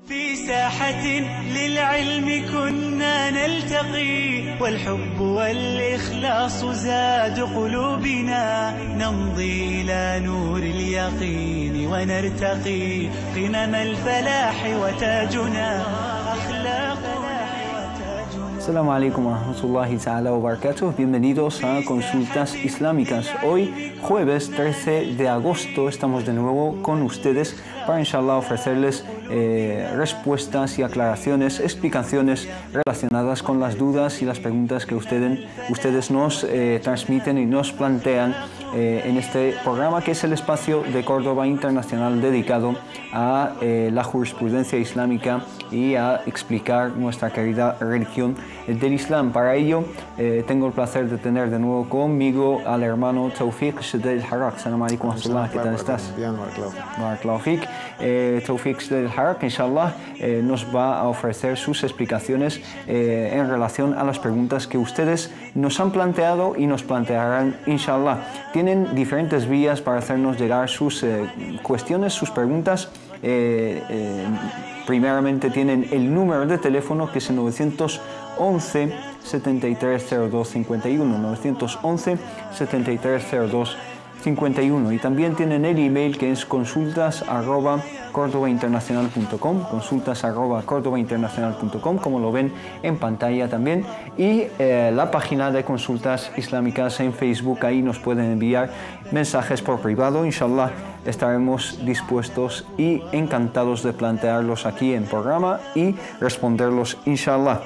في ساحة للعلم كنا نلتقي والحب والإخلاص زاد قلوبنا نمضي إلى نور اليقين ونرتقي قمم الفلاح وتاجنا أخلاقنا. Assalamu alaikum wa rahmatullahi ta'ala wa barakatuh. Bienvenidos a Consultas Islámicas. Hoy, jueves 13 de agosto, estamos de nuevo con ustedes para, inshallah, ofrecerles respuestas y aclaraciones, explicaciones relacionadas con las dudas y las preguntas que ustedes nos transmiten y nos plantean en este programa, que es el espacio de Córdoba Internacional dedicado a la jurisprudencia islámica y a explicar nuestra querida religión del Islam. Para ello, tengo el placer de tener de nuevo conmigo al hermano Tawfiq Shadid al-Harraq. Assalamu alaikum wa rahmatullah, ¿qué tal estás? Bien, Barakallahu Fik. Tawfiq Shadid al-Harraq, inshallah, nos va a ofrecer sus explicaciones en relación a las preguntas que ustedes nos han planteado y nos plantearán, inshallah. Tienen diferentes vías para hacernos llegar sus cuestiones, sus preguntas. Primeramente tienen el número de teléfono, que es el 911 7302 51, 911 7302 51, y también tienen el email, que es consultas@cordobainternacional.com, consultas@cordobainternacional.com, como lo ven en pantalla también, y la página de Consultas Islámicas en Facebook. Ahí nos pueden enviar mensajes por privado. Inshallah, estaremos dispuestos y encantados de plantearlos aquí en programa y responderlos, inshallah.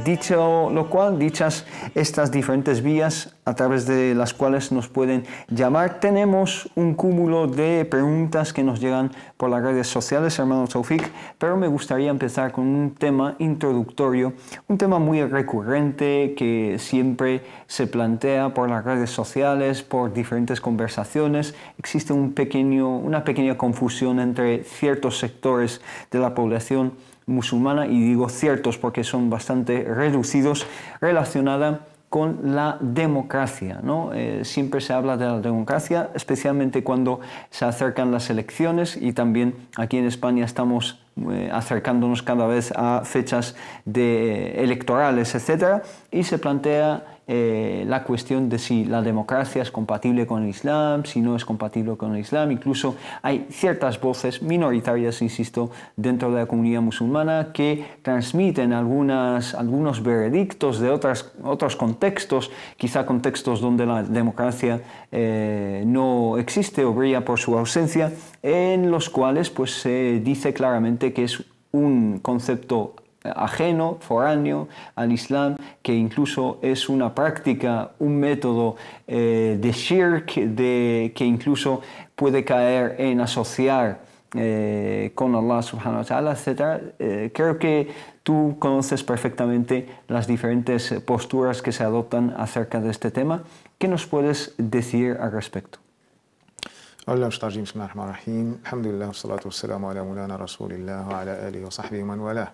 Dicho lo cual, dichas estas diferentes vías a través de las cuales nos pueden llamar, tenemos un cúmulo de preguntas que nos llegan por las redes sociales, hermano Tawfiq, pero me gustaría empezar con un tema introductorio, un tema muy recurrente que siempre se plantea por las redes sociales, por diferentes conversaciones. Existe una pequeña confusión entre ciertos sectores de la población musulmana, y digo ciertos porque son bastante reducidos, relacionada con la democracia, ¿no? Siempre se habla de la democracia, especialmente cuando se acercan las elecciones, y también aquí en España estamos acercándonos cada vez a fechas electorales, etc. Y se plantea la cuestión de si la democracia es compatible con el Islam, si no es compatible con el Islam. Incluso hay ciertas voces minoritarias, insisto, dentro de la comunidad musulmana que transmiten algunos veredictos de otros contextos, quizá contextos donde la democracia no existe o brilla por su ausencia, en los cuales pues, se dice claramente que es un concepto ajeno, foráneo al Islam, que incluso es una práctica, un método de shirk, que incluso puede caer en asociar con Allah subhanahu wa ta'ala, etc. Creo que tú conoces perfectamente las diferentes posturas que se adoptan acerca de este tema. ¿Qué nos puedes decir al respecto? Hola, bismillahirrahmanirrahim. Alhamdulillah, wassalatu wassalamu ala mulana rasulillah wa ala alihi wa sahbihi man wala.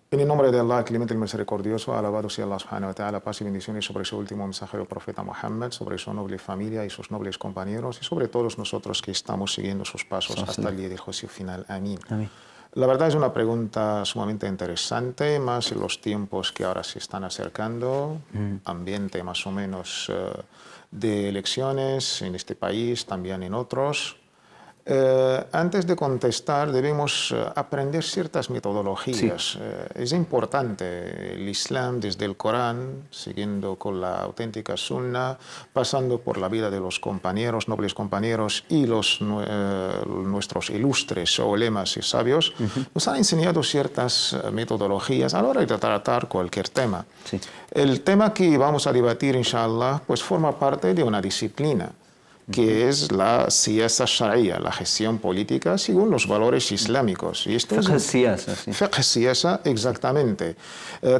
En el nombre de Allah, clemente y misericordioso, alabado sea Allah subhanahu wa ta'ala, paz y bendiciones sobre su último mensajero profeta Muhammad, sobre su noble familia y sus nobles compañeros, y sobre todos nosotros que estamos siguiendo sus pasos hasta el día del juicio final. Amén. Amén. La verdad es una pregunta sumamente interesante, más en los tiempos que ahora se están acercando, ambiente más o menos de elecciones en este país, también en otros. Antes de contestar debemos aprender ciertas metodologías. Sí. Es importante el Islam desde el Corán, siguiendo con la auténtica Sunna, pasando por la vida de los compañeros, nobles compañeros y nuestros ilustres ulemas y sabios, nos han enseñado ciertas metodologías a la hora de tratar cualquier tema. Sí. El tema que vamos a debatir, inshallah, pues forma parte de una disciplina, que es la siyasa sharia, la gestión política según los valores islámicos. Y esto es fiqh siyasa, exactamente.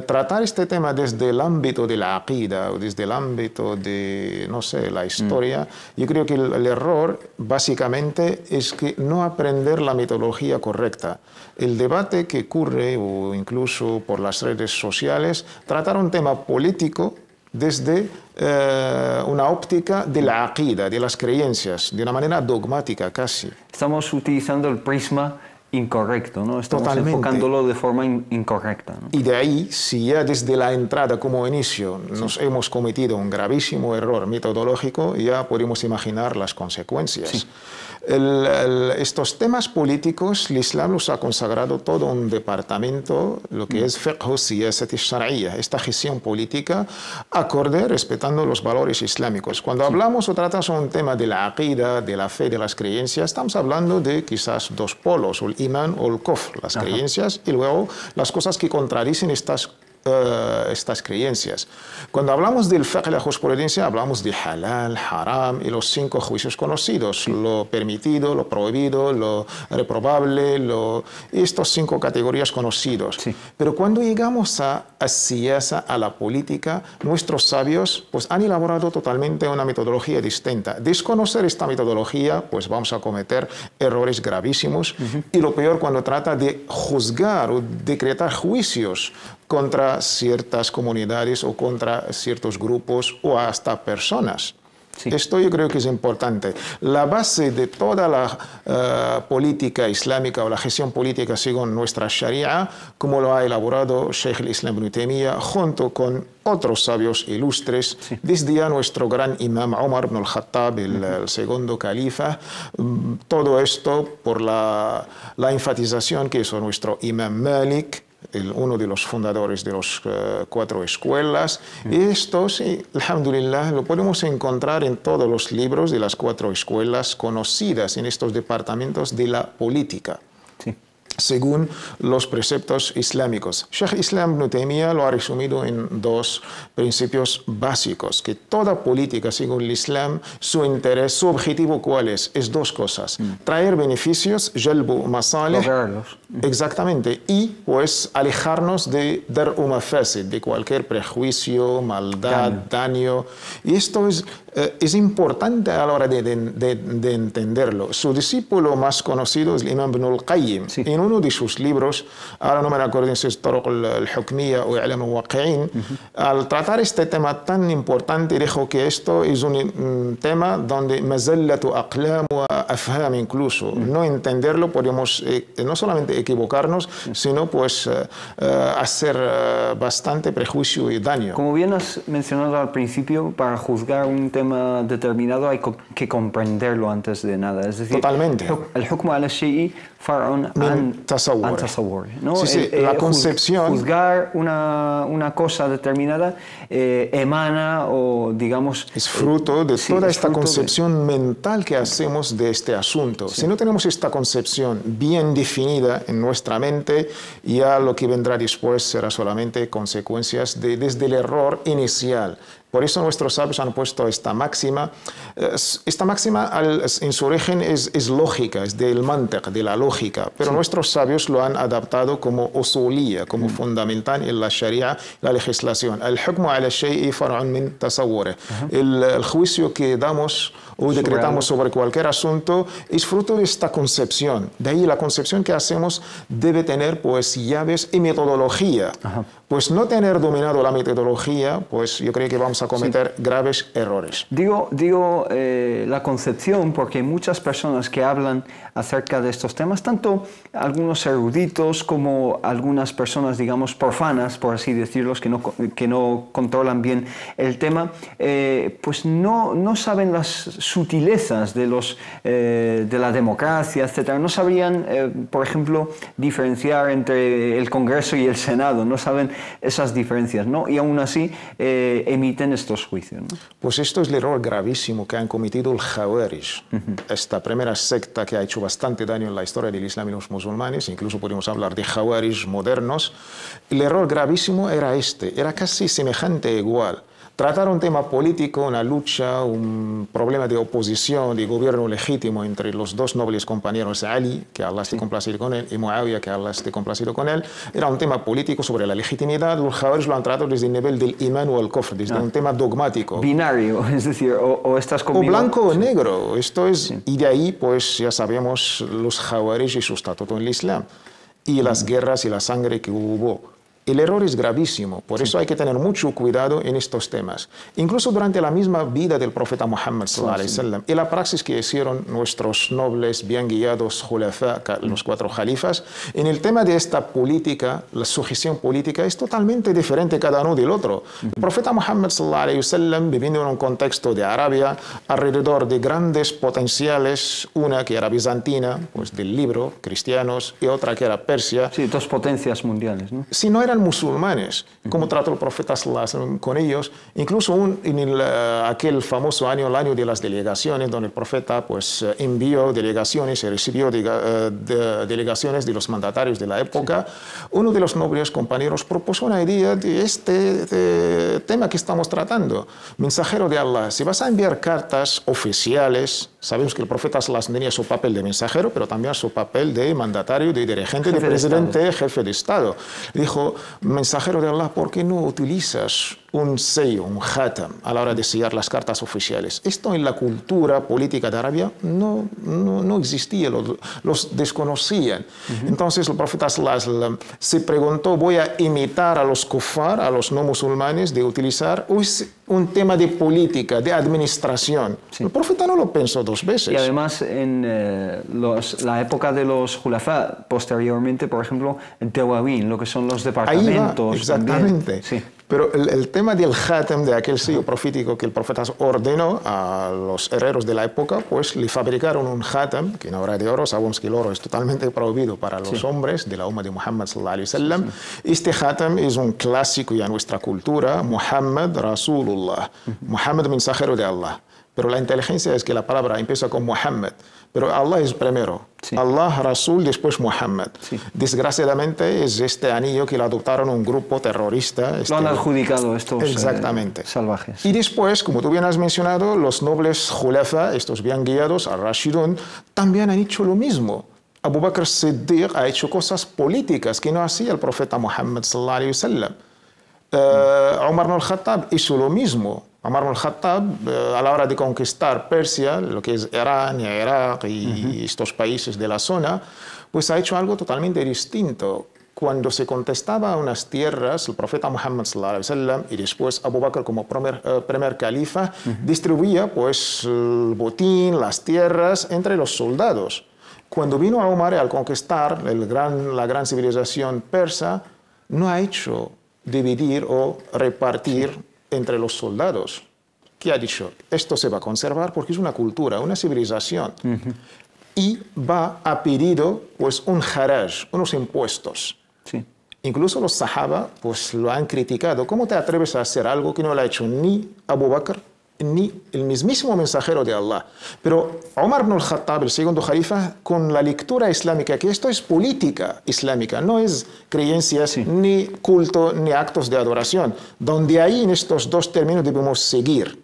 Tratar este tema desde el ámbito de la aqida o desde el ámbito de, no sé, la historia, yo creo que el error básicamente es que no aprender la metodología correcta. El debate que ocurre, o incluso por las redes sociales, tratar un tema político desde una óptica de la aqida, de las creencias, de una manera dogmática casi. Estamos utilizando el prisma incorrecto, ¿no? Estamos Totalmente. enfocándolo de forma incorrecta, ¿no? Y de ahí, si ya desde la entrada como inicio nos hemos cometido un gravísimo error metodológico, ya podemos imaginar las consecuencias. Sí. Estos temas políticos, el Islam los ha consagrado todo un departamento, lo que es fiqh siyasat al-shar'iyya, esta gestión política acorde, respetando los valores islámicos. Cuando hablamos o tratamos un tema de la aqida, de la fe, de las creencias, estamos hablando de quizás dos polos, el imán o el kufr, las creencias y luego las cosas que contradicen estas creencias. Cuando hablamos del fiqh y la jurisprudencia, hablamos de halal, haram y los 5 juicios conocidos, lo permitido, lo prohibido, lo reprobable, estas 5 categorías conocidos. Sí. Pero cuando llegamos a siyasa, a la política, nuestros sabios pues, han elaborado totalmente una metodología distinta. Desconocer esta metodología, pues vamos a cometer errores gravísimos y lo peor cuando trata de juzgar o decretar juicios contra ciertas comunidades o contra ciertos grupos o hasta personas. Sí. Esto yo creo que es importante. La base de toda la política islámica o la gestión política según nuestra Sharia, como lo ha elaborado Sheikh al-Islam ibn Taymiyyah, junto con otros sabios ilustres, desde ya nuestro gran imam Umar ibn al-Khattab, el segundo califa, todo esto por la enfatización que hizo nuestro imam Malik, uno de los fundadores de las 4 escuelas. Y esto, sí, alhamdulillah, lo podemos encontrar en todos los libros de las 4 escuelas conocidas en estos departamentos de la política, Sí. según los preceptos islámicos. Sheikh Islam ibn Taymiyyah lo ha resumido en 2 principios básicos, que toda política, según el Islam, su interés, su objetivo, ¿cuál es? Es 2 cosas. Traer beneficios, jalbu masalih, Lograrlos. exactamente, y pues alejarnos de dar mafasid, de cualquier prejuicio, maldad, daño. Y esto es importante a la hora de entenderlo. Su discípulo más conocido es el Imam Ibn al-Qayyim. Sí. En uno de sus libros, ahora no me acuerdo si es Turuq al-Hukmiyya o I'lam al-Waqi'in, al tratar este tema tan importante, dijo que esto es un tema donde mazallatu aqlam wa afham incluso. No entenderlo podemos no solamente equivocarnos, sino pues hacer bastante prejuicio y daño. Como bien has mencionado al principio, para juzgar un tema determinado hay que comprenderlo antes de nada. Es decir, Totalmente. el hukm ala shay'i far'un an tasawwur, ¿no? Sí, sí, la concepción. Juzgar una cosa determinada emana o, digamos... Es fruto de sí, toda es esta fruto concepción mental que hacemos de este asunto. Si no tenemos esta concepción bien definida en nuestra mente, ya lo que vendrá después será solamente consecuencias desde el error inicial. Por eso nuestros sabios han puesto esta máxima. Esta máxima en su origen es lógica, es del mantiq, de la lógica, pero nuestros sabios lo han adaptado como usuliyya, como fundamental en la sharia, la legislación. Al-hukmu ala shay'i far'un min tasawwur. El juicio que damos o decretamos sobre cualquier asunto es fruto de esta concepción. De ahí la concepción que hacemos debe tener pues llaves y metodología. Pues no tener dominado la metodología, pues yo creo que vamos a cometer graves errores. Digo la concepción porque muchas personas que hablan acerca de estos temas, tanto algunos eruditos como algunas personas, digamos, profanas, por así decirlo, que no controlan bien el tema, pues no saben las sutilezas de la democracia, etc. No sabrían, por ejemplo, diferenciar entre el Congreso y el Senado, no saben esas diferencias, ¿no? Y aún así emiten estos juicios, ¿no? Pues esto es el error gravísimo que han cometido el Khawarij, esta primera secta que ha hecho bastante daño en la historia del Islam y los musulmanes, incluso podemos hablar de Khawarij modernos. El error gravísimo era era casi semejante, igual. Tratar un tema político, una lucha, un problema de oposición, de gobierno legítimo entre los 2 nobles compañeros, Ali, que Allah esté complacido con él, y Muawiyah, que Allah esté complacido con él, era un tema político sobre la legitimidad. Los Khawarij lo han tratado desde el nivel del imán o el kufr, desde un tema dogmático. Binario, es decir, o estás conmigo. O blanco o negro. Esto es, y de ahí, pues ya sabemos los Khawarij y su estatuto en el Islam, y las guerras y la sangre que hubo. El error es gravísimo, por eso hay que tener mucho cuidado en estos temas. Incluso durante la misma vida del profeta Muhammad sallallahu alaihi wasallam y la praxis que hicieron nuestros nobles, bien guiados, khulafa, los 4 califas, en el tema de esta política, la sujeción política es totalmente diferente cada uno del otro. El profeta Muhammad sallallahu alaihi wasallam, viviendo en un contexto de Arabia, alrededor de grandes potenciales, una que era bizantina, pues del libro, cristianos, y otra que era Persia. Sí, 2 potencias mundiales, ¿no? Si no eran musulmanes, ¿cómo trató el profeta sallallahu alaihi wasallam con ellos? Incluso en aquel famoso año, el año de las delegaciones, donde el profeta pues, envió delegaciones y recibió delegaciones de los mandatarios de la época, uno de los nobles compañeros propuso una idea de este tema que estamos tratando. Mensajero de Allah, si vas a enviar cartas oficiales, sabemos que el profeta sallallahu alaihi wasallam tenía su papel de mensajero, pero también su papel de mandatario, de dirigente, de presidente, jefe de Estado. Dijo, mensajero de Allah, ¿por qué no utilizas un sello, un khatam, a la hora de sellar las cartas oficiales? Esto en la cultura política de Arabia no existía, los desconocían. Entonces el profeta sallallahu alaihi wasallam se preguntó, ¿voy a imitar a los kufar, a los no musulmanes, de utilizar, o es un tema de política, de administración? Sí. El profeta no lo pensó 2 veces. Y además en la época de los khulafa, posteriormente, por ejemplo, en Tewawin, lo que son los departamentos. Ahí va, exactamente. Sí. Pero el tema del khatam, de aquel sello profético que el profeta ordenó a los herreros de la época, pues le fabricaron un khatam, que no era de oro, sabemos que el oro es totalmente prohibido para los hombres de la umma de Muhammad sallallahu alaihi wasallam. Este khatam es un clásico ya en nuestra cultura, Muhammad Rasulullah, Muhammad mensajero de Allah. Pero la inteligencia es que la palabra empieza con Muhammad, pero Allah es primero. Sí. Allah, Rasul, después Muhammad. Sí. Desgraciadamente es este anillo que lo adoptaron un grupo terrorista. Lo han adjudicado estos salvajes. Y después, como tú bien has mencionado, los nobles khulafa, estos bien guiados, al-Rashidun, también han hecho lo mismo. Abu Bakr Siddiq ha hecho cosas políticas que no hacía el profeta Muhammad sallallahu alaihi wasallam. Umar ibn al-Khattab hizo lo mismo. Umar ibn al-Khattab, a la hora de conquistar Persia, lo que es Irán, Irak y estos países de la zona, pues ha hecho algo totalmente distinto. Cuando se contestaba a unas tierras, el profeta Muhammad sallallahu alaihi wasallam y después Abu Bakr como primer califa, distribuía pues el botín, las tierras entre los soldados. Cuando vino Umar al conquistar la gran civilización persa, no ha hecho dividir o repartir entre los soldados. ¿Qué ha dicho? Esto se va a conservar porque es una cultura, una civilización. Y va a pedido pues un haraj, unos impuestos. Sí. Incluso los sahaba pues lo han criticado. ¿Cómo te atreves a hacer algo que no lo ha hecho ni Abu Bakr ni el mismísimo mensajero de Allah? Pero Umar ibn al-Khattab, el segundo califa, con la lectura islámica, que esto es política islámica, no es creencias, ni culto, ni actos de adoración, donde ahí en estos 2 términos debemos seguir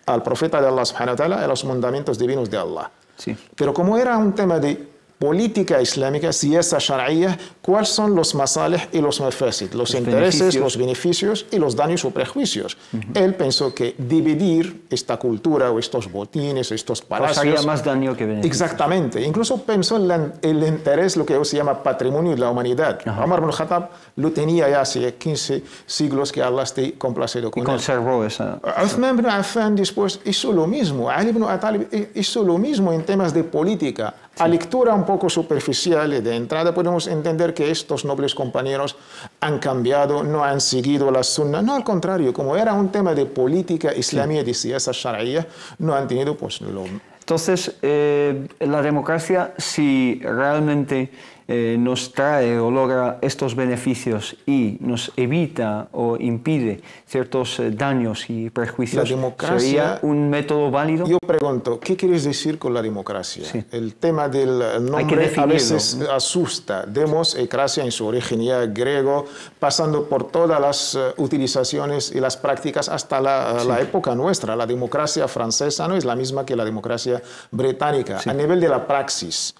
al profeta de Allah subhanahu wa ta'ala y a los mandamientos divinos de Allah. Sí. Pero como era un tema de política islámica, siyasa shar'iyya, ¿cuáles son los masalih y los mafasid? Los intereses, los beneficios y los daños o prejuicios. Él pensó que dividir esta cultura o estos botines, estos palacios... Pues haría más daño que beneficio. Exactamente. Incluso pensó en el interés, lo que hoy se llama patrimonio de la humanidad. Umar ibn al-Khattab lo tenía ya hace 15 siglos, que Allah esté complacido con él. Y conservó esa... Uthman ibn Affan después hizo lo mismo. Ali ibn Abi Talib hizo lo mismo en temas de política. A lectura un poco superficial y de entrada podemos entender que estos nobles compañeros han cambiado, no han seguido la sunna. No, al contrario, como era un tema de política islámica, de siyasa shar'iyya, no han tenido pues lo... Entonces, la democracia, si realmente nos trae o logra estos beneficios y nos evita o impide ciertos daños y prejuicios, ¿sería un método válido? Yo pregunto, ¿qué quieres decir con la democracia? Sí. El tema del nombre a veces asusta. Demos, cracia en su origen ya griego, pasando por todas las utilizaciones y las prácticas hasta la época nuestra. La democracia francesa no es la misma que la democracia británica. A nivel de la praxis,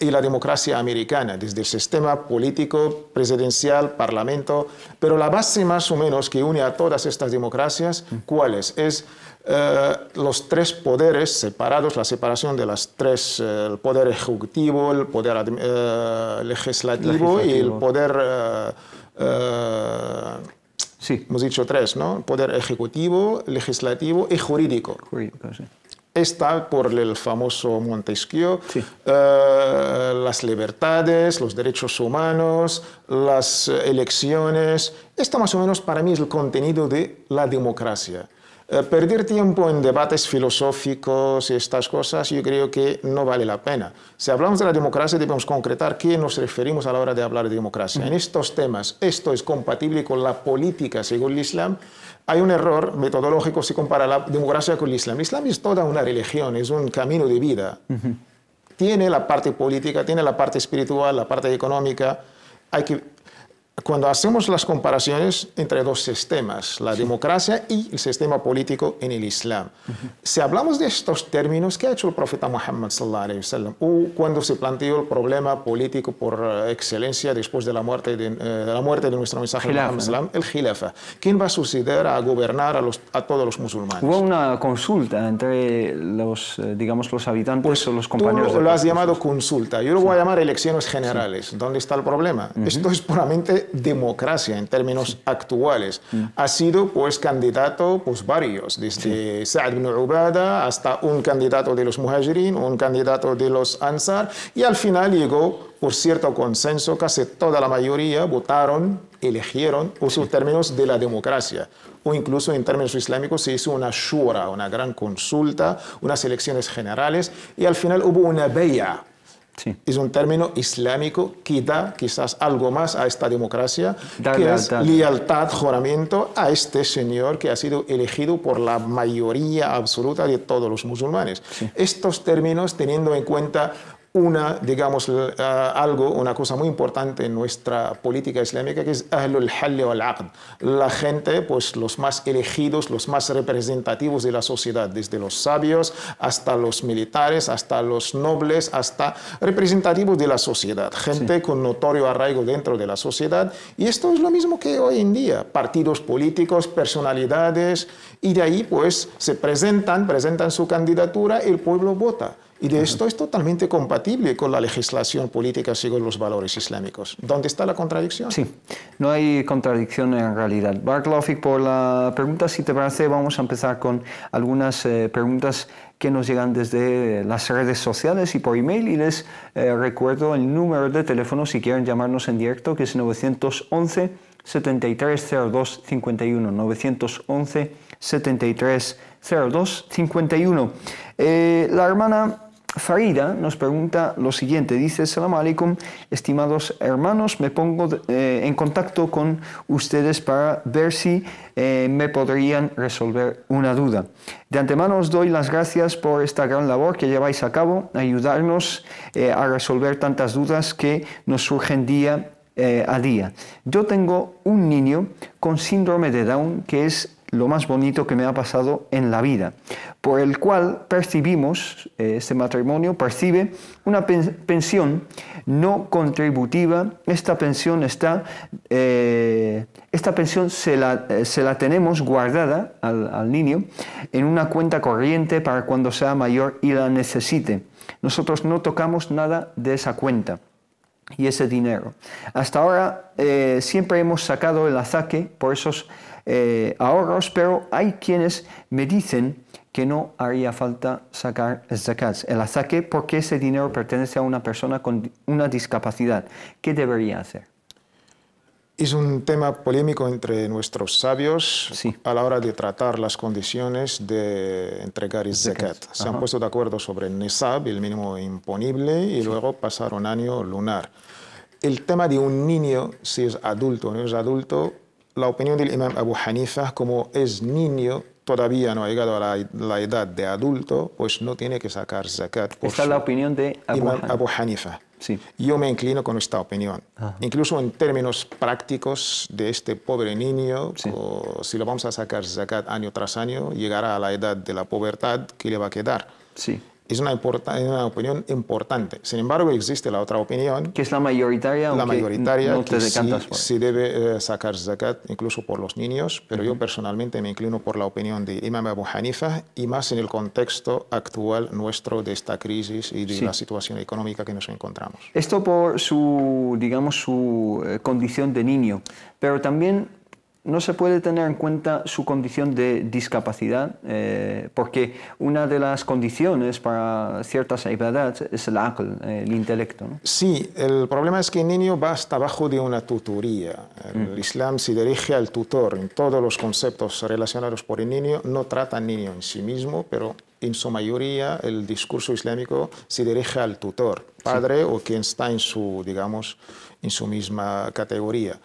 y la democracia americana, desde el sistema político, presidencial, parlamento, pero la base más o menos que une a todas estas democracias, ¿cuál es? Es los 3 poderes separados, la separación de las 3, el poder ejecutivo, el poder legislativo y el poder Sí. Hemos dicho tres, ¿no? Poder ejecutivo, legislativo y jurídico. Jurídico, sí. Está por el famoso Montesquieu, Sí. las libertades, los derechos humanos, las elecciones. Esto más o menos para mí es el contenido de la democracia. Perder tiempo en debates filosóficos y estas cosas yo creo que no vale la pena. Si hablamos de la democracia debemos concretar qué nos referimos a la hora de hablar de democracia. En estos temas, ¿esto es compatible con la política según el Islam? Hay un error metodológico si compara la democracia con el Islam. El Islam es toda una religión, es un camino de vida. Tiene la parte política, tiene la parte espiritual, la parte económica. Cuando hacemos las comparaciones entre dos sistemas, la democracia y el sistema político en el Islam, si hablamos de estos términos, ¿qué ha hecho el profeta Muhammad sallallahu alaihi wasallam? O cuando se planteó el problema político por excelencia después de la muerte de nuestro mensaje Muhammad sallam, el Khilafa. ¿Quién va a suceder a gobernar a todos los musulmanes? Hubo una consulta entre los, digamos, los habitantes o los compañeros. Tú lo has llamado consulta, yo lo voy a llamar elecciones generales. ¿Dónde está el problema? Esto es puramente democracia en términos actuales. Ha sido pues candidato pues varios, desde Sa'd ibn Ubada hasta un candidato de los Muhajirin, un candidato de los Ansar, y al final llegó por cierto consenso, casi toda la mayoría votaron, eligieron, uso términos de la democracia. O incluso en términos islámicos se hizo una shura, una gran consulta, unas elecciones generales, y al final hubo una bay'a. Sí. Es un término islámico que da quizás algo más a esta democracia, Dar que lealtad. es lealtad, juramento a este señor que ha sido elegido por la mayoría absoluta de todos los musulmanes. Sí. Estos términos, teniendo en cuenta una cosa muy importante en nuestra política islámica, que es Ahlul Hall wal Aqd. La gente, pues los más elegidos, los más representativos de la sociedad, desde los sabios hasta los militares, hasta los nobles, hasta representativos de la sociedad. Gente con notorio arraigo dentro de la sociedad. Y esto es lo mismo que hoy en día. Partidos políticos, personalidades, y de ahí pues se presentan su candidatura y el pueblo vota. Y de esto es totalmente compatible con la legislación política según los valores islámicos. ¿Dónde está la contradicción? Sí, no hay contradicción en realidad. Barakallahu fik por la pregunta. Si te parece, vamos a empezar con algunas preguntas que nos llegan desde las redes sociales y por email. Y les recuerdo el número de teléfono si quieren llamarnos en directo, que es 911 7302 51. 911 7302 51. La hermana Farida nos pregunta lo siguiente, dice: Salam alaikum, estimados hermanos, me pongo en contacto con ustedes para ver si me podrían resolver una duda. De antemano os doy las gracias por esta gran labor que lleváis a cabo, ayudarnos a resolver tantas dudas que nos surgen día a día. Yo tengo un niño con síndrome de Down que es lo más bonito que me ha pasado en la vida, por el cual percibimos, este matrimonio percibe una pensión no contributiva. Esta pensión se la tenemos guardada al niño en una cuenta corriente para cuando sea mayor y la necesite. Nosotros no tocamos nada de esa cuenta y ese dinero. Hasta ahora siempre hemos sacado el azaque por esos ahorros, pero hay quienes me dicen que no haría falta sacar el zakat, el azaque, porque ese dinero pertenece a una persona con una discapacidad. ¿Qué debería hacer? Es un tema polémico entre nuestros sabios Sí. a la hora de tratar las condiciones de entregar el zakat. Se han puesto de acuerdo sobre el nisab, el mínimo imponible, y luego pasar un año lunar. El tema de un niño, si es adulto o no es adulto, la opinión del imam Abu Hanifa, como es niño, todavía no ha llegado a la edad de adulto, pues no tiene que sacar zakat. Esta es la opinión de Abu Hanifa. Sí. Yo me inclino con esta opinión. Incluso en términos prácticos de este pobre niño, Sí. si lo vamos a sacar zakat año tras año, llegará a la edad de la pubertad, ¿qué le va a quedar? Sí. Es una opinión importante. Sin embargo, existe la otra opinión. Que es la mayoritaria. La mayoritaria, no te que sí decantas por se debe sacar zakat incluso por los niños, pero yo personalmente me inclino por la opinión de Imam Abu Hanifa y más en el contexto actual nuestro de esta crisis y de la situación económica que nos encontramos. Esto por su, digamos, su condición de niño, pero también no se puede tener en cuenta su condición de discapacidad, porque una de las condiciones para ciertas ibadats es el aql, el intelecto, ¿no? Sí, el problema es que el niño va hasta abajo de una tutoría. El Islam se dirige al tutor en todos los conceptos relacionados por el niño, no trata al niño en sí mismo, pero en su mayoría el discurso islámico se dirige al tutor, padre o quien está en su, digamos, en su misma categoría.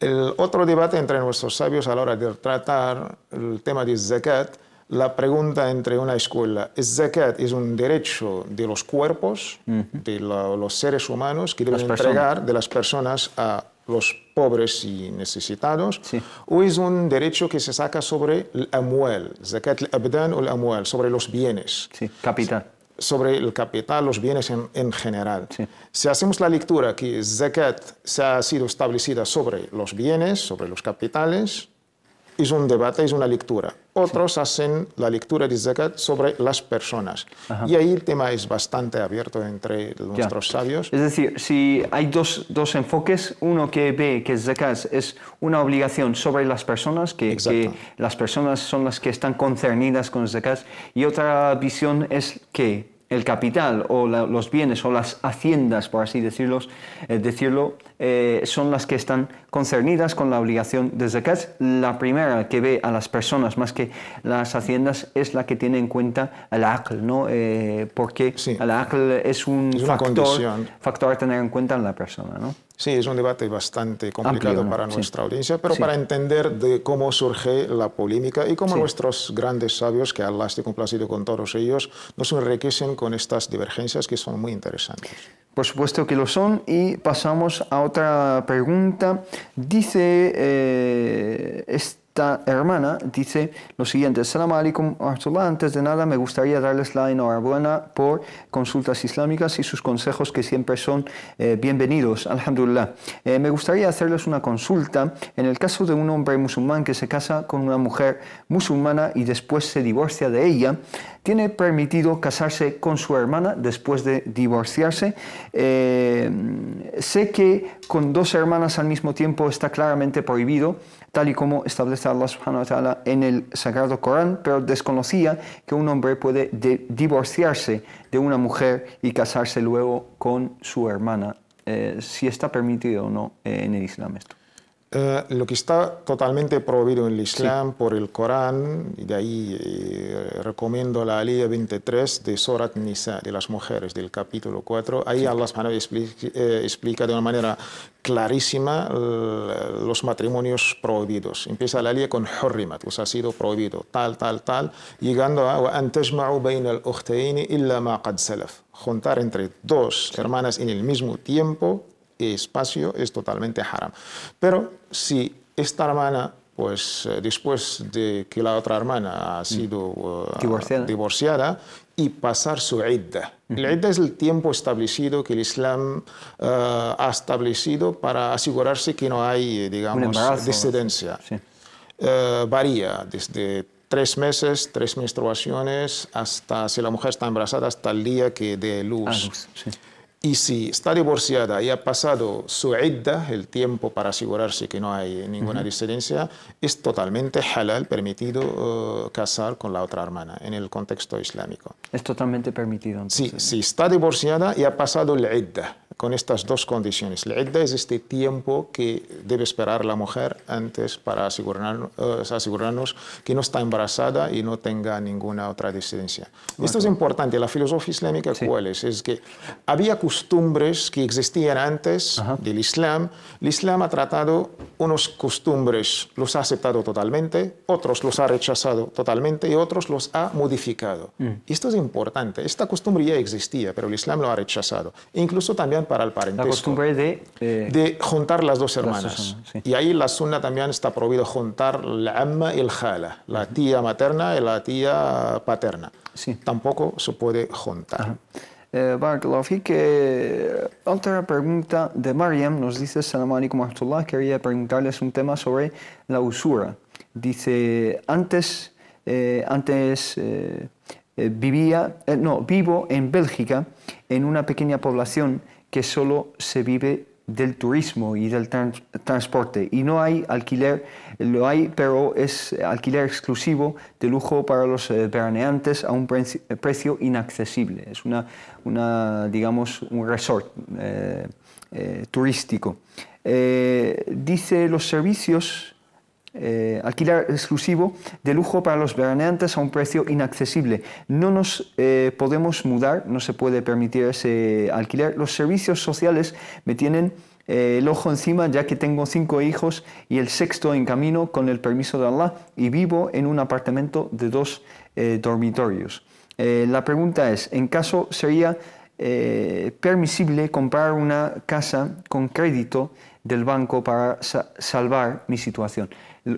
El otro debate entre nuestros sabios a la hora de tratar el tema de zakat, la pregunta entre una escuela, ¿es zakat es un derecho de los cuerpos, de los seres humanos que deben entregar de las personas a los pobres y necesitados, o es un derecho que se saca sobre el amwal, zakat al-abdan o el amwal, sobre los bienes? Sí, capital. Sobre el capital, los bienes en general. Si hacemos la lectura que zakat se ha sido establecida sobre los bienes, sobre los capitales, es un debate, es una lectura. Otros hacen la lectura de zakat sobre las personas. Y ahí el tema es bastante abierto entre nuestros sabios. Es decir, si hay dos enfoques, uno que ve que zakat es una obligación sobre las personas, que las personas son las que están concernidas con zakat, y otra visión es que el capital o los bienes o las haciendas, por así decirlo, son las que están concernidas con la obligación de zakat. La primera, que ve a las personas más que las haciendas, es la que tiene en cuenta el aql, ¿no? Porque el aql es un factor a tener en cuenta en la persona, ¿no? Sí, es un debate bastante complicado para nuestra audiencia, pero para entender de cómo surge la polémica y cómo nuestros grandes sabios, que Allah esté complacido con todos ellos, nos enriquecen con estas divergencias que son muy interesantes. Por supuesto que lo son, y pasamos a otra pregunta. Dice esta hermana, dice lo siguiente: Assalamu alaikum wa rahmatullah. Antes de nada me gustaría darles la enhorabuena por Consultas Islámicas y sus consejos, que siempre son bienvenidos, alhamdulillah. Me gustaría hacerles una consulta. En el caso de un hombre musulmán que se casa con una mujer musulmana y después se divorcia de ella, ¿tiene permitido casarse con su hermana después de divorciarse? Sé que con dos hermanas al mismo tiempo está claramente prohibido, tal y como establece Allah subhanahu wa ta'ala en el Sagrado Corán, pero desconocía que un hombre puede divorciarse de una mujer y casarse luego con su hermana. Si está permitido o no en el Islam esto. Lo que está totalmente prohibido en el Islam por el Corán, y de ahí recomiendo la Aliyah 23 de Surat Nisa, de las mujeres, del capítulo 4. Ahí Allah subhanahu wa ta'ala explica de una manera clarísima los matrimonios prohibidos. Empieza la Aliyah con hurrimat, pues ha sido prohibido, tal, llegando a an tajma'u bayna al-ukhtayni illa ma qad salaf. Juntar entre dos hermanas en el mismo tiempo y espacio es totalmente haram. Pero si esta hermana, pues después de que la otra hermana ha sido divorciada y pasar su idda. El idda es el tiempo establecido que el Islam ha establecido para asegurarse que no hay, digamos, descendencia. Varía desde 3 meses, 3 menstruaciones, hasta, si la mujer está embarazada, hasta el día que dé luz. Y si está divorciada y ha pasado su idda, el tiempo para asegurarse que no hay ninguna descendencia, es totalmente halal, permitido casar con la otra hermana en el contexto islámico. Es totalmente permitido. Entonces. Sí, si está divorciada y ha pasado el idda, con estas dos condiciones. La idda es este tiempo que debe esperar la mujer antes para asegurarnos que no está embarazada y no tenga ninguna otra descendencia. Esto es importante. La filosofía islámica, ¿cuál es? Es que había costumbres que existían antes del Islam. El Islam ha tratado unos costumbres, los ha aceptado totalmente, otros los ha rechazado totalmente y otros los ha modificado. Esto es importante. Esta costumbre ya existía, pero el Islam lo ha rechazado. E incluso también para el La parentesco. costumbre De juntar las dos hermanas. dos hermanas, sí. Y ahí la sunna también está prohibido juntar la amma y el khala, la tía materna y la tía paterna. Sí. Tampoco se puede juntar. Barakallahu fik. Otra pregunta de Mariam nos dice: Assalamu alaikum wa rahmatullah, quería preguntarles un tema sobre la usura. Dice: vivo en Bélgica, en una pequeña población que solo se vive del turismo y del transporte, y no hay alquiler, lo hay, pero es alquiler exclusivo de lujo para los veraneantes a un precio inaccesible. Es digamos, un resort turístico. Dice: los servicios alquiler exclusivo de lujo para los veraneantes a un precio inaccesible. No nos podemos mudar, no se puede permitir ese alquiler. Los servicios sociales me tienen el ojo encima, ya que tengo 5 hijos y el 6º en camino con el permiso de Allah, y vivo en un apartamento de 2 dormitorios. La pregunta es: ¿en caso sería permisible comprar una casa con crédito del banco para salvar mi situación?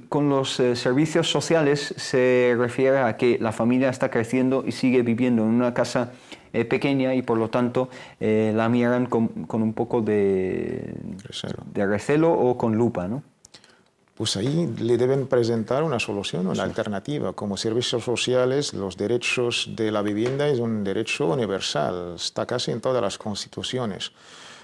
Con los servicios sociales se refiere a que la familia está creciendo y sigue viviendo en una casa pequeña, y por lo tanto la miran con un poco de recelo o con lupa, ¿no? Pues ahí le deben presentar una solución, una alternativa. Como servicios sociales, los derechos de la vivienda es un derecho universal, está casi en todas las constituciones.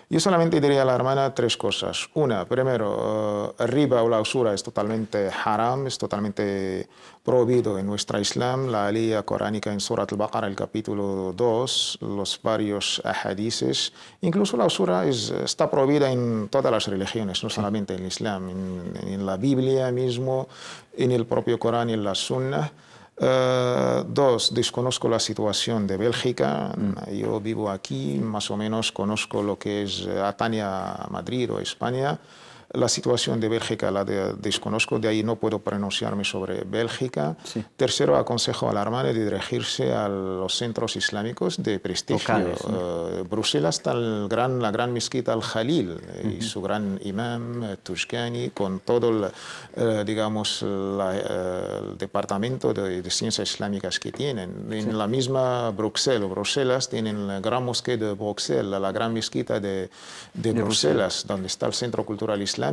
Yo solamente diría a la hermana 3 cosas. Una, primero, el riba o la usura es totalmente haram, es totalmente prohibido en nuestra Islam. La aliyah coránica en Surat al-Baqarah, el capítulo 2, los varios hadices. Incluso la usura está prohibida en todas las religiones, no solamente en el Islam, en la Biblia mismo, en el propio Corán y en la Sunnah. 2, desconozco la situación de Bélgica. Yo vivo aquí, más o menos conozco lo que es atañe a Madrid o España. La situación de Bélgica la desconozco, de ahí no puedo pronunciarme sobre Bélgica. Sí. Tercero, aconsejo a la hermana de dirigirse a los centros islámicos de prestigio. Locales, Bruselas está la gran mezquita Al-Khalil y su gran imam Tushkani, con todo digamos, el departamento de ciencias islámicas que tienen. En la misma Bruselas tienen la gran mosquea de Bruselas, la gran mezquita de Bruselas, donde está el centro cultural islámico.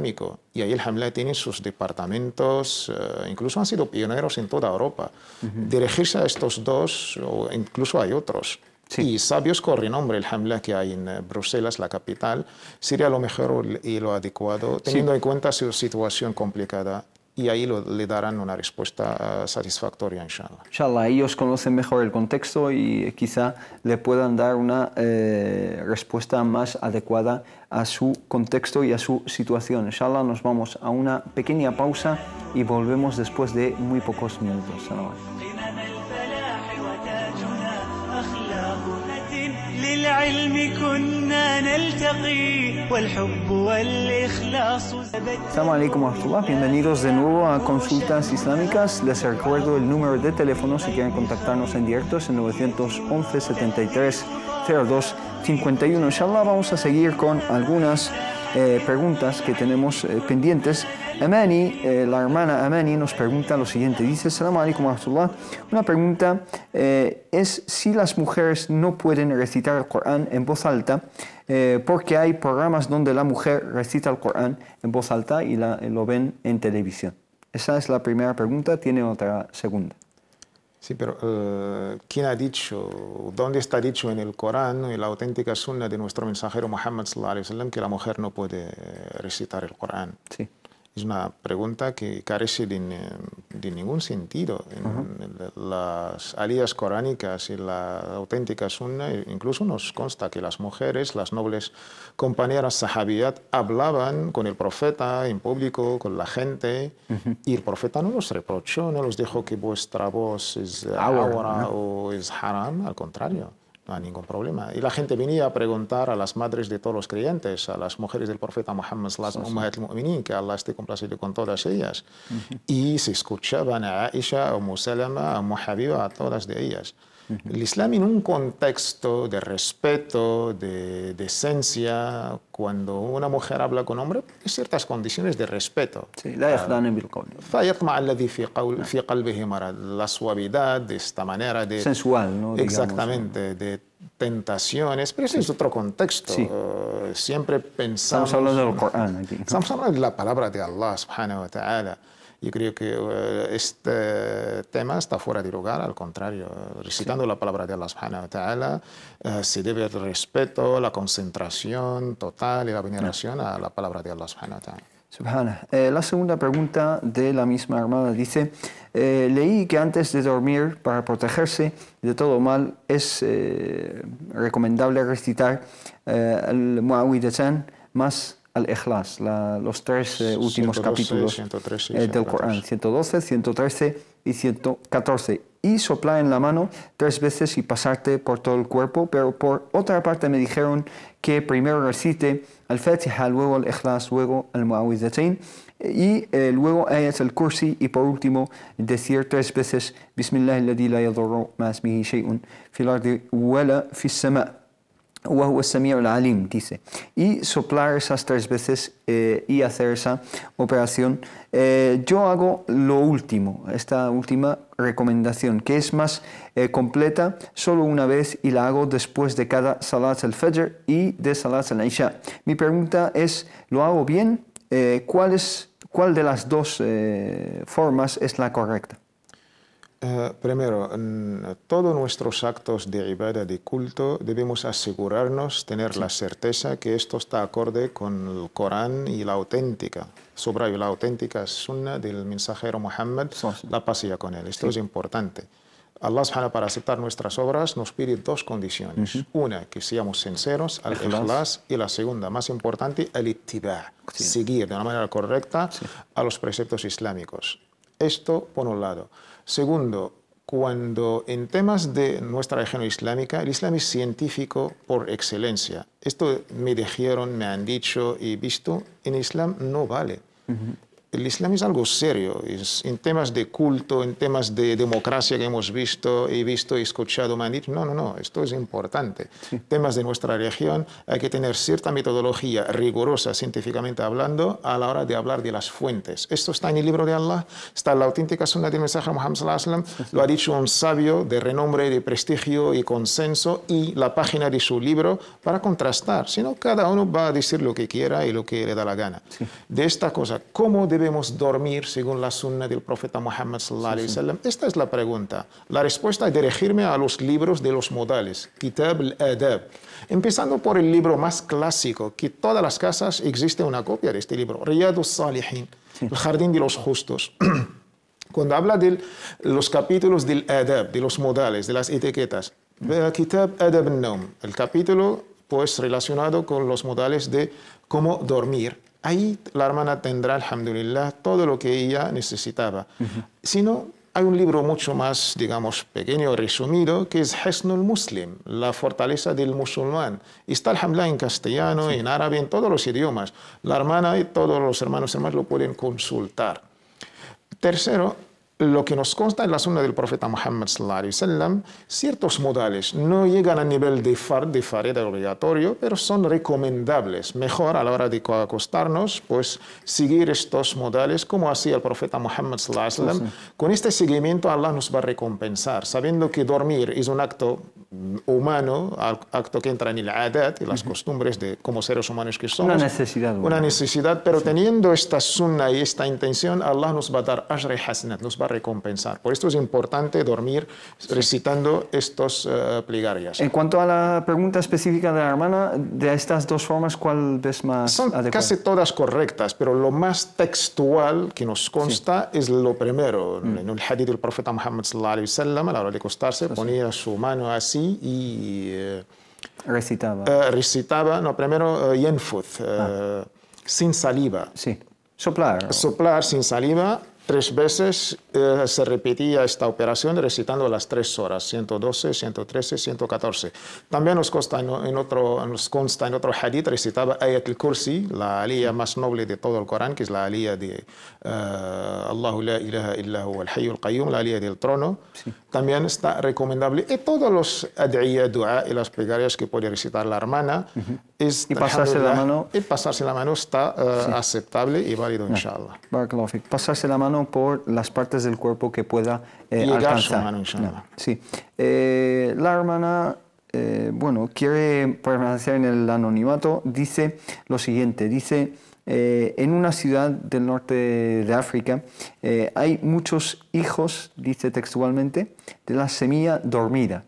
Y ahí el Alhamdulillah tiene sus departamentos, incluso han sido pioneros en toda Europa. Dirigirse a estos 2, o incluso hay otros. Sí. Y sabios con renombre, el Alhamdulillah, que hay en Bruselas, la capital, sería lo mejor y lo adecuado, teniendo en cuenta su situación complicada. Y ahí le darán una respuesta satisfactoria, inshallah. Inshallah, ellos conocen mejor el contexto y quizá le puedan dar una respuesta más adecuada a su contexto y a su situación. Inshallah, nos vamos a una pequeña pausa y volvemos después de muy pocos minutos. Assalamu alaikum wa rahmatullah. Bienvenidos de nuevo a Consultas Islámicas. Les recuerdo el número de teléfono si quieren contactarnos en directo, es el 911 73 02 51. Inshallah, vamos a seguir con algunas preguntas que tenemos pendientes. Amani, la hermana Amani nos pregunta lo siguiente. Dice: Assalamu alaikum wa rahmatullah. Una pregunta es si las mujeres no pueden recitar el Corán en voz alta, porque hay programas donde la mujer recita el Corán en voz alta y lo ven en televisión. Esa es la primera pregunta. Tiene otra segunda. Sí, pero ¿quién ha dicho, dónde está dicho en el Corán, en la auténtica sunna de nuestro mensajero Muhammad sallallahu alaihi wasallam, que la mujer no puede recitar el Corán? Sí. Es una pregunta que carece de ningún sentido. En las aliyas coránicas y la auténtica sunna incluso nos consta que las mujeres, las nobles compañeras sahabiyat, hablaban con el profeta en público, con la gente, y el profeta no los reprochó, no los dijo que vuestra voz es awra o es haram, al contrario. No hay ningún problema. Y la gente venía a preguntar a las madres de todos los creyentes, a las mujeres del profeta Muhammad sallallahu alaihi wasallam, Ummahat al-Mu'minin, que Allah esté complacido con todas ellas. Y se escuchaban a Aisha, a Umm Salama, a Umm Habiba, a todas de ellas. El Islam en un contexto de respeto, de decencia, cuando una mujer habla con un hombre, hay ciertas condiciones de respeto. Sí, لا يخضعن بالقول. فيطمع الذي في قلبه مرض. La suavidad de esta manera de... Sensual, ¿no? Exactamente, de tentaciones, pero ese es otro contexto. Sí. Siempre pensamos... Estamos hablando del Corán aquí. Estamos hablando de la palabra de Allah, subhanahu wa ta'ala. Yo creo que este tema está fuera de lugar, al contrario. Recitando la palabra de Allah, subhanahu wa ta'ala, se debe el respeto, la concentración total y la veneración a la palabra de Allah, subhanahu wa ta'ala. Subhana. La segunda pregunta de la misma hermana dice, leí que antes de dormir, para protegerse de todo mal, es recomendable recitar el Mu'awwidhatayn más al-Ikhlas, los tres últimos 112, capítulos 113 y del Corán, 112, 113 y 114. Y soplar en la mano 3 veces y pasarte por todo el cuerpo, pero por otra parte me dijeron que primero recite al-Fatiha, luego al-Ikhlas, luego al-Mu'awwidhatayn y luego Ayat al-Kursi y por último decir 3 veces Bismillah alladhi la yadurru ma ismihi shay'un fil ardi wala fis sama'. وهو السميع العليم, dice, y soplar esas 3 veces y hacer esa operación. Yo hago lo último, esta última recomendación, que es más completa, solo una vez y la hago después de cada Salat al-Fajr y de Salat al-Isha. Mi pregunta es, ¿lo hago bien? ¿Cuál de las dos formas es la correcta? Primero, en todos nuestros actos de ibadah, de culto, debemos asegurarnos, tener la certeza que esto está acorde con el Corán y la auténtica, subrayo, la auténtica sunna del mensajero Muhammad, la paz sea con él. Esto es importante. Allah subhanahu para aceptar nuestras obras nos pide 2 condiciones. Una, que seamos sinceros, al-Ikhlas, y la segunda, más importante, al-Ittiba', seguir de una manera correcta a los preceptos islámicos. Esto por un lado. Segundo, cuando en temas de nuestra región islámica, el Islam es científico por excelencia. Esto me dijeron, me han dicho y visto, en Islam no vale. El Islam es algo serio, en temas de culto, en temas de democracia que hemos visto y escuchado, me han dicho, no, esto es importante. Temas de nuestra región, hay que tener cierta metodología rigurosa, científicamente hablando, a la hora de hablar de las fuentes. Esto está en el libro de Allah, está en la auténtica sunna del mensaje de Muhammad sallallahu alaihi wasallam, lo ha dicho un sabio de renombre, de prestigio y consenso, y la página de su libro para contrastar. Si no, cada uno va a decir lo que quiera y lo que le da la gana. De esta cosa, ¿cómo debemos dormir según la sunna del profeta Muhammad sallallahu alaihi wasallam? Esta es la pregunta. La respuesta es dirigirme a los libros de los modales, Kitab al-Adab. Empezando por el libro más clásico, que en todas las casas existe una copia de este libro, Riyadus Salihin, el jardín de los justos. Cuando habla de los capítulos del adab, de los modales, de las etiquetas, Kitab Adab al-Nawm, el capítulo pues relacionado con los modales de cómo dormir. Ahí la hermana tendrá, alhamdulillah, todo lo que ella necesitaba. Si no, hay un libro mucho más, digamos, pequeño, resumido, que es Hisnul Muslim, la fortaleza del musulmán. Está, alhamdulillah, en castellano, en árabe, en todos los idiomas. La hermana y todos los hermanos lo pueden consultar. Tercero, lo que nos consta en la sunna del profeta Muhammad sallallahu alaihi wasallam, ciertos modales no llegan a nivel de farid obligatorio, pero son recomendables. Mejor a la hora de acostarnos, pues seguir estos modales como hacía el profeta Muhammad sallallahu alaihi wasallam. Con este seguimiento Allah nos va a recompensar, sabiendo que dormir es un acto humano, acto que entra en el adat y las costumbres de como seres humanos que somos. Una necesidad. Una necesidad, pero teniendo esta sunna y esta intención, Allah nos va a dar ajr y hasanat, nos va a recompensar. Por esto es importante dormir recitando estos plegarias. En cuanto a la pregunta específica de la hermana, de estas 2 formas, ¿cuál ves más Son adecuada? casi todas correctas, pero lo más textual que nos consta es lo primero. En el hadith del profeta Muhammad sallallahu alaihi wasallam, a la hora de acostarse, ponía su mano así y recitaba, no, primero yanfuth, sin saliva. Sí, soplar. Soplar sin saliva 3 veces se repetía esta operación recitando las 3 horas, 112, 113, 114. También nos consta en otro hadith, recitaba Ayat al-Kursi, la aliyah más noble de todo el Corán, que es la aliyah de Allahu la ilaha illa huwa al-hayy al-qayyum, la aliyah del trono. Sí. También está recomendable. Y todos los ad'iyah, dua y las plegarias que puede recitar la hermana. Y pasarse la mano. Y pasarse la mano está aceptable y válido, inshallah. Barakallahu fik. Pasarse la mano por las partes del cuerpo que pueda alcanzar. Su mano, inshallah. Sí. La hermana, bueno, quiere permanecer en el anonimato. Dice lo siguiente. Dice, en una ciudad del norte de África hay muchos hijos, dice textualmente, de la semilla dormida.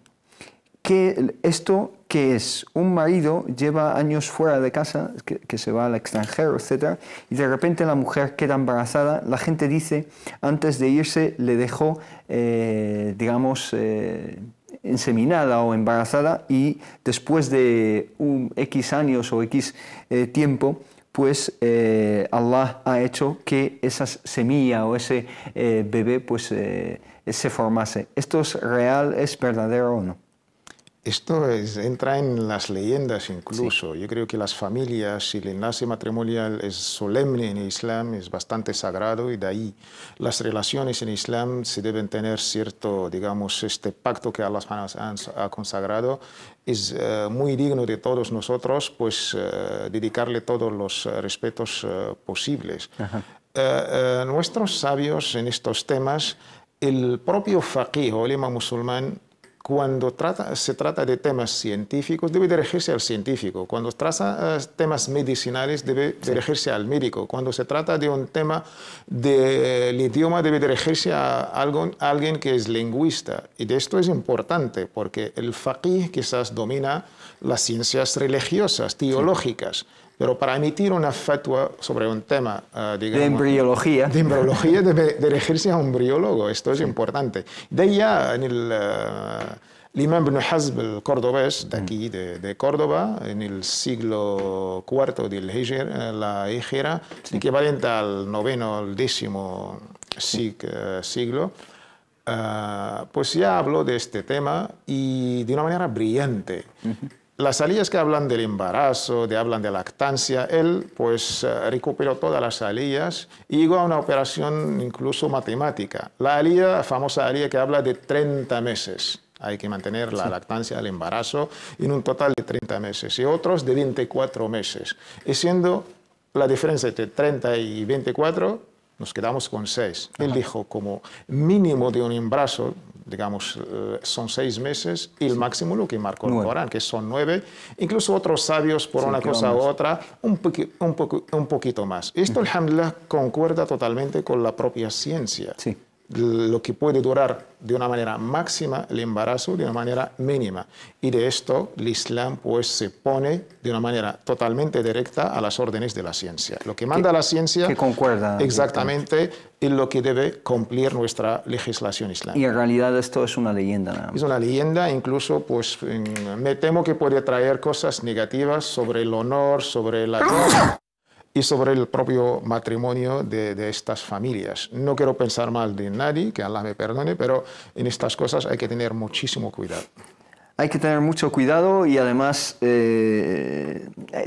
¿Esto qué es? Un marido lleva años fuera de casa, que se va al extranjero, etc. Y de repente la mujer queda embarazada. La gente dice, antes de irse le dejó, digamos, inseminada o embarazada, y después de X años o X tiempo, pues Allah ha hecho que esa semilla o ese bebé pues, se formase. ¿Esto es real, es verdadero o no? Esto entra en las leyendas incluso. Sí. Yo creo que las familias, si el enlace matrimonial es solemne en el Islam, es bastante sagrado, y de ahí las relaciones en el Islam se deben tener cierto, digamos, este pacto que Allah ha consagrado. Es muy digno de todos nosotros, pues, dedicarle todos los respetos posibles. Nuestros sabios en estos temas, el propio faqih o ulema musulmán, cuando se trata de temas científicos, debe dirigirse al científico. Cuando trata temas medicinales, debe dirigirse al médico. Cuando se trata de un tema del idioma, debe dirigirse a alguien que es lingüista. Y de esto es importante, porque el faqih quizás domina las ciencias religiosas, teológicas. Pero para emitir una fatwa sobre un tema, digamos, de embriología, debe dirigirse a un embriólogo. Esto es importante. De ahí ya, en el Imam Ibn Hazm el cordobés, de aquí, de Córdoba, en el siglo IV del la Hijra, equivalente al noveno, al 10º siglo, pues ya habló de este tema y de una manera brillante. Las aliyas que hablan del embarazo, hablan de lactancia, él pues recuperó todas las aliyas y llegó a una operación incluso matemática. La famosa aliyah que habla de 30 meses. Hay que mantener la lactancia, el embarazo, en un total de 30 meses. Y otros de 24 meses. Y siendo la diferencia entre 30 y 24, nos quedamos con 6. Él dijo, como mínimo de un embarazo, digamos, son 6 meses, y el máximo lo que marcó el Corán, que son 9. Incluso otros sabios, por una cosa u otra, un poquito más. Esto, alhamdulillah, concuerda totalmente con la propia ciencia. Sí. Lo que puede durar de una manera máxima el embarazo, de una manera mínima. Y de esto el Islam pues se pone de una manera totalmente directa a las órdenes de la ciencia. Lo que manda la ciencia, que concuerda exactamente, es lo que debe cumplir nuestra legislación islámica. Y en realidad esto es una leyenda, nada más. Es una leyenda, incluso pues me temo que puede traer cosas negativas sobre el honor, sobre la y sobre el propio matrimonio de estas familias. No quiero pensar mal de nadie, que Allah me perdone, pero en estas cosas hay que tener muchísimo cuidado. Hay que tener mucho cuidado y además,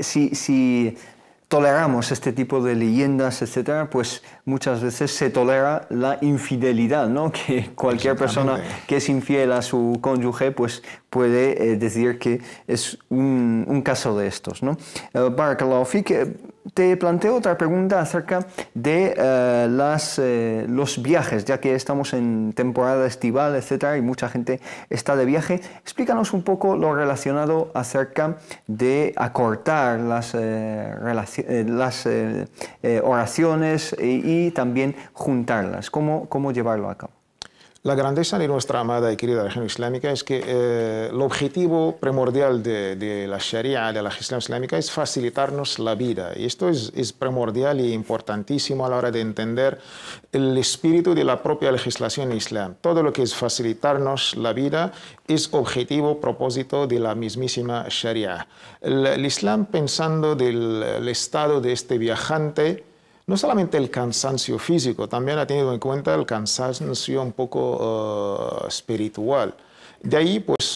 si toleramos este tipo de leyendas, etcétera, pues muchas veces se tolera la infidelidad, ¿no? Que cualquier persona que es infiel a su cónyuge, pues puede decir que es un caso de estos, ¿no? Barakallahu fik. Te planteo otra pregunta acerca de los viajes, ya que estamos en temporada estival, etcétera, y mucha gente está de viaje. Explícanos un poco lo relacionado acerca de acortar las oraciones y también juntarlas. ¿Cómo llevarlo a cabo? La grandeza de nuestra amada y querida religión islámica es que el objetivo primordial de la Sharia, de la legislación islámica, es facilitarnos la vida. Y esto es primordial y importantísimo a la hora de entender el espíritu de la propia legislación islam. Todo lo que es facilitarnos la vida es objetivo, propósito de la mismísima Sharia. El Islam, pensando del estado de este viajante, no solamente el cansancio físico, también ha tenido en cuenta el cansancio un poco espiritual. De ahí, pues,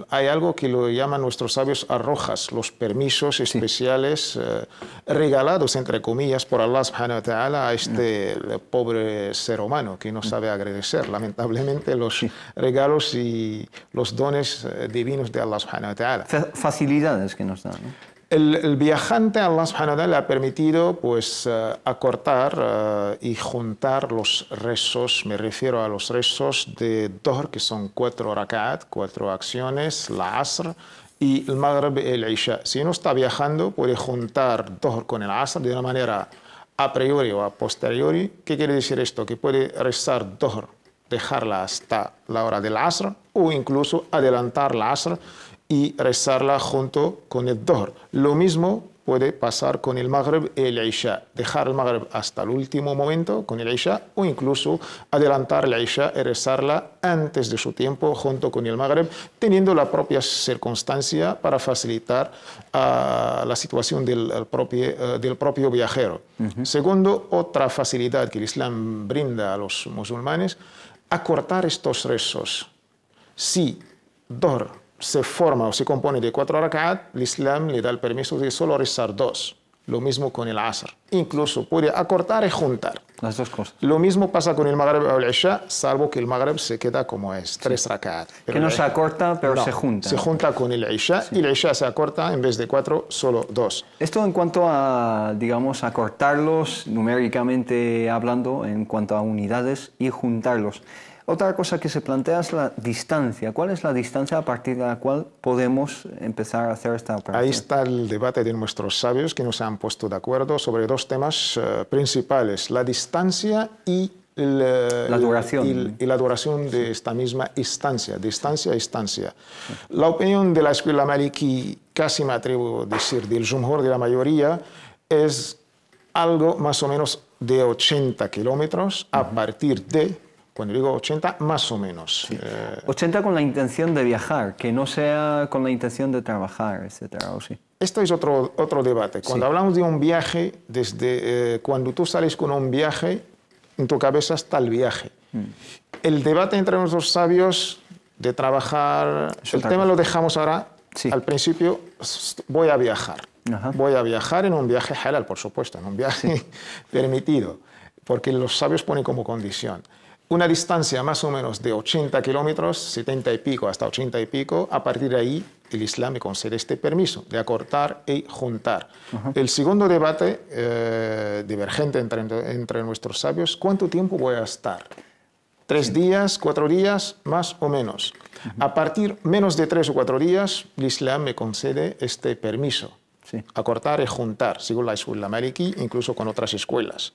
hay algo que lo llaman nuestros sabios arrojas, los permisos especiales regalados, entre comillas, por Allah subhanahu wa ta'ala a este pobre ser humano que no sabe agradecer, lamentablemente, los regalos y los dones divinos de Allah subhanahu wa ta'ala. Facilidades que nos dan, ¿no? El viajante, Allah subhanahu wa ta'ala, le ha permitido pues, acortar y juntar los rezos, me refiero a los rezos de Dhuhr, que son 4 rak'at, 4 acciones, la Asr, y el Maghrib y el Isha. Si uno está viajando, puede juntar Dhuhr con el Asr de una manera a priori o a posteriori. ¿Qué quiere decir esto? Que puede rezar Dhuhr, dejarla hasta la hora del Asr, o incluso adelantar la Asr y rezarla junto con el Dhuhr. Lo mismo puede pasar con el Maghrib y el Isha. Dejar el Maghrib hasta el último momento con el Isha, o incluso adelantar la Isha y rezarla antes de su tiempo junto con el Maghrib, teniendo la propia circunstancia para facilitar la situación del propio viajero. Segundo, otra facilidad que el Islam brinda a los musulmanes, acortar estos rezos. Si Dhuhr se forma o se compone de 4 rak'at, el Islam le da el permiso de solo rezar 2. Lo mismo con el Asr. Incluso puede acortar y juntar. Las dos cosas. Lo mismo pasa con el Maghrib o el Isha, salvo que el Maghrib se queda como es, 3 rak'at. Que no se acorta, pero no, se junta. Se junta con el Isha y el Isha se acorta, en vez de 4, solo 2. Esto en cuanto a, digamos, acortarlos numéricamente hablando, en cuanto a unidades, y juntarlos. Otra cosa que se plantea es la distancia. ¿Cuál es la distancia a partir de la cual podemos empezar a hacer esta operación? Ahí está el debate de nuestros sabios que nos han puesto de acuerdo sobre 2 temas principales, la distancia y la duración. Y la duración de esta misma instancia, distancia a instancia. La opinión de la escuela maliki, casi me atrevo a decir, del jumhur, de la mayoría, es algo más o menos de 80 kilómetros a partir de... Cuando digo 80, más o menos. Sí. 80 con la intención de viajar, que no sea con la intención de trabajar, etcétera, ¿o sí? Esto es otro debate. Cuando hablamos de un viaje, desde cuando tú sales con un viaje, en tu cabeza está el viaje. El debate entre nuestros sabios de trabajar, el tema lo dejamos ahora. Al principio, voy a viajar. Voy a viajar en un viaje halal, por supuesto, en un viaje permitido, porque los sabios ponen como condición una distancia más o menos de 80 kilómetros, 70 y pico hasta 80 y pico. A partir de ahí, el Islam me concede este permiso de acortar y juntar. El segundo debate divergente entre nuestros sabios, ¿cuánto tiempo voy a estar? 3 días, 4 días, más o menos. A partir menos de 3 o 4 días, el Islam me concede este permiso, acortar y juntar, según la escuela maliki, incluso con otras escuelas.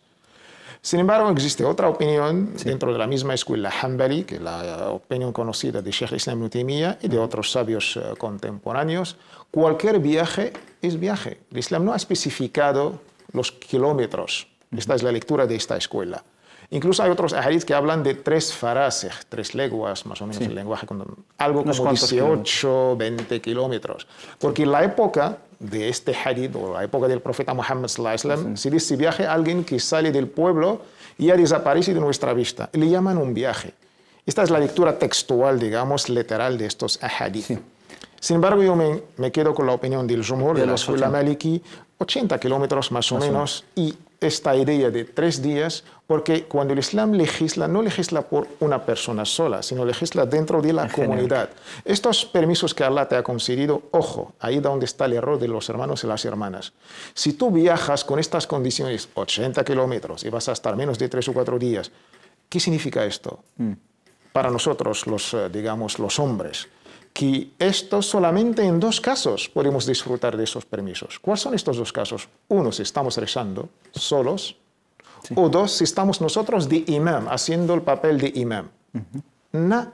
Sin embargo, existe otra opinión dentro de la misma escuela Hanbali, que es la opinión conocida de Sheikh Islam Ibn Taymiyyah y de otros sabios contemporáneos. Cualquier viaje es viaje. El Islam no ha especificado los kilómetros. Esta es la lectura de esta escuela. Incluso hay otros hadith que hablan de 3 farasih, 3 leguas, más o menos el lenguaje, algo como 18, 20 kilómetros. Porque en la época de este hadith, o la época del profeta Muhammad sallallahu alaihi wasallam, se dice viaje a alguien que sale del pueblo y ha desaparecido de nuestra vista. Le llaman un viaje. Esta es la lectura textual, digamos, literal de estos hadith. Sin embargo, yo me quedo con la opinión del jumhur, de la escuela maliki, 80 kilómetros más o menos, y esta idea de 3 días, porque cuando el Islam legisla, no legisla por una persona sola, sino legisla dentro de la comunidad. Estos permisos que Allah te ha concedido, ojo, ahí donde está el error de los hermanos y las hermanas. Si tú viajas con estas condiciones, 80 kilómetros, y vas a estar menos de 3 o 4 días, ¿qué significa esto? Para nosotros, digamos, los hombres, que esto solamente en 2 casos podemos disfrutar de esos permisos. ¿Cuáles son estos 2 casos? 1, si estamos rezando solos, o 2, si estamos nosotros de imam, haciendo el papel de imam.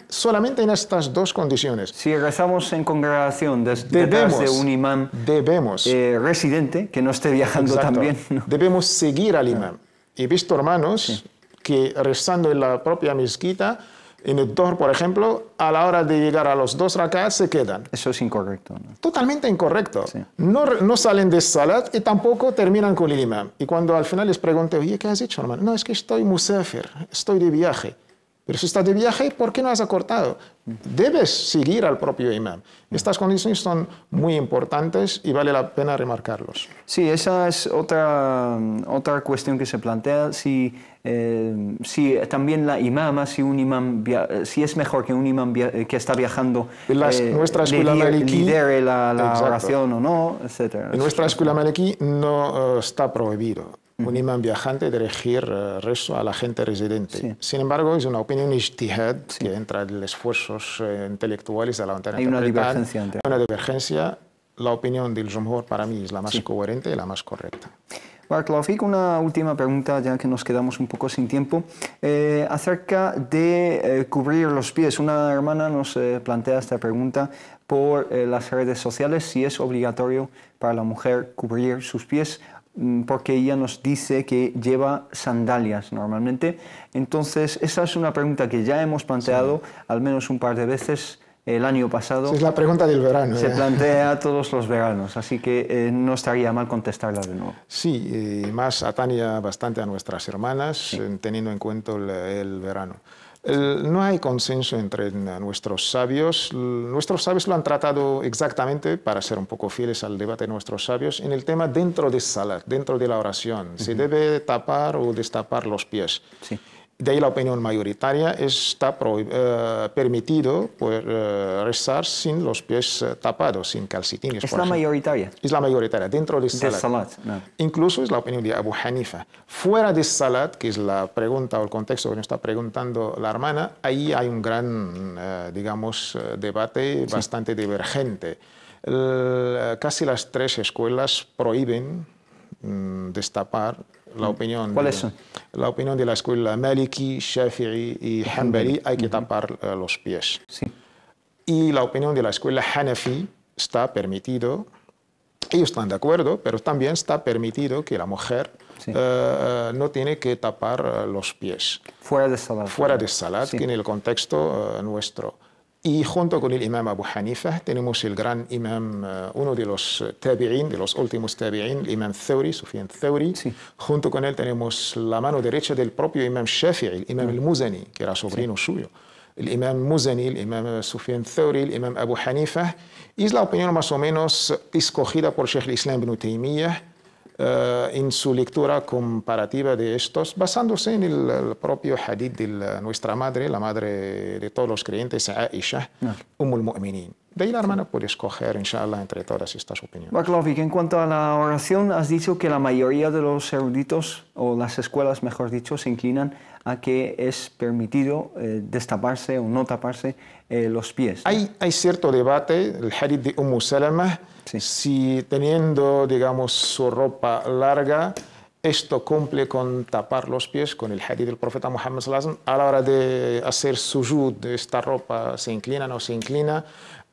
Solamente en estas 2 condiciones. Si rezamos en congregación detrás de un imam residente, que no esté viajando también. ¿No? Debemos seguir al imam. He visto hermanos que rezando en la propia mezquita, En el Dhuhr, por ejemplo, a la hora de llegar a los 2 rak'at se quedan. Eso es incorrecto, ¿no? Totalmente incorrecto. Sí. No salen de salat y tampoco terminan con el imam. Y cuando al final les pregunté, oye, ¿qué has hecho, hermano? No, es que estoy musafir, estoy de viaje. Pero si estás de viaje, ¿por qué no has acortado? Debes seguir al propio imam. Estas condiciones son muy importantes y vale la pena remarcarlos. Sí, esa es otra cuestión que se plantea. Si también la imama, si es mejor que un imam que está viajando nuestra escuela maliki, lidere la oración o no, etc. En nuestra escuela maliki no está prohibido un imam viajante dirigir rezo a la gente residente. Sí. Sin embargo, es una opinión ijtihad que entra en los esfuerzos intelectuales de la interpretar. Hay una divergencia. Una divergencia. La opinión del Jumhur para mí es la más coherente y la más correcta. Barakallahu Fik, una última pregunta, ya que nos quedamos un poco sin tiempo, acerca de cubrir los pies. Una hermana nos plantea esta pregunta por las redes sociales, si es obligatorio para la mujer cubrir sus pies, porque ella nos dice que lleva sandalias normalmente. Entonces, esa es una pregunta que ya hemos planteado al menos un par de veces el año pasado. Esa es la pregunta del verano. Se plantea todos los veranos, así que no estaría mal contestarla de nuevo. Sí, más atañe bastante a nuestras hermanas, teniendo en cuenta el verano. No hay consenso entre nuestros sabios. Nuestros sabios lo han tratado exactamente, para ser un poco fieles al debate de nuestros sabios, en el tema dentro de salat, dentro de la oración. ¿Se debe tapar o destapar los pies? Sí. De ahí la opinión mayoritaria está permitido rezar sin los pies tapados, sin calcetines. ¿Es la mayoritaria? Es la mayoritaria, dentro de salat. No. Incluso es la opinión de Abu Hanifa. Fuera de salat, que es la pregunta o el contexto que nos está preguntando la hermana, ahí hay un gran, debate bastante divergente. Casi las 3 escuelas prohíben destapar. La opinión ¿Cuáles son? La opinión de la escuela Maliki, Shafi'i y Hanbali, hay que tapar los pies. Sí. Y la opinión de la escuela Hanafi está permitido, ellos están de acuerdo, pero también está permitido que la mujer no tiene que tapar los pies. Fuera de salat. Fuera de salat, que en el contexto nuestro. Y junto con el imam Abu Hanifa tenemos el gran imam, uno de los tabi'in, de los últimos tabi'in, el imam Thawri, Sufyan Thawri. Sí. Junto con él tenemos la mano derecha del propio imam Shafi'i, el imam al-Muzani, que era sobrino suyo. El imam Muzani, el imam Sufyan Thawri, el imam Abu Hanifa. Y es la opinión más o menos escogida por Sheikh al-Islam ibn Taymiyyah en su lectura comparativa de estos, basándose en el propio hadith de nuestra madre, la madre de todos los creyentes, Aisha, Umm al-Mu'minin. De ahí la hermana puede escoger, inshallah, entre todas estas opiniones. Barakallahu Fik, en cuanto a la oración, has dicho que la mayoría de los eruditos, o las escuelas, mejor dicho, se inclinan a que es permitido destaparse o no taparse los pies, ¿no? Hay cierto debate, el hadith de Umm Salama, si teniendo, digamos, su ropa larga, esto cumple con tapar los pies, con el hadith del profeta Muhammad sallallahu alaihi wasallam, a la hora de hacer sujud de esta ropa, ¿se inclina o no se inclina?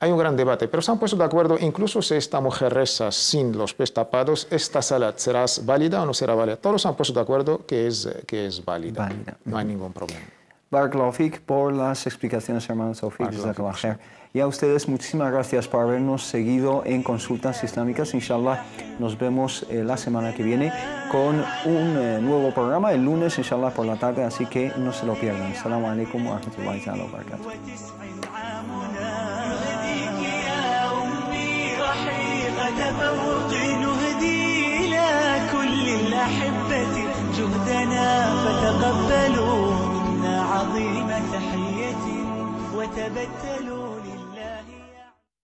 Hay un gran debate, pero se han puesto de acuerdo, incluso si esta mujer reza sin los pies tapados, ¿esta salat será válida o no será válida? Todos se han puesto de acuerdo que es válida. No hay ningún problema. Barakallahu Fik por las explicaciones, hermano Tawfiq. Jazakallah khair. Y a ustedes, muchísimas gracias por habernos seguido en Consultas Islámicas. Inshallah, nos vemos la semana que viene con un nuevo programa, el lunes, inshallah, por la tarde, así que no se lo pierdan. Assalamu alaikum wa rahmatullahi ta'ala wa barakatuh. تفوق نهدي إلى كل الأحبة جهدنا فتقبلوا منا عظيم تحية وتبتلوا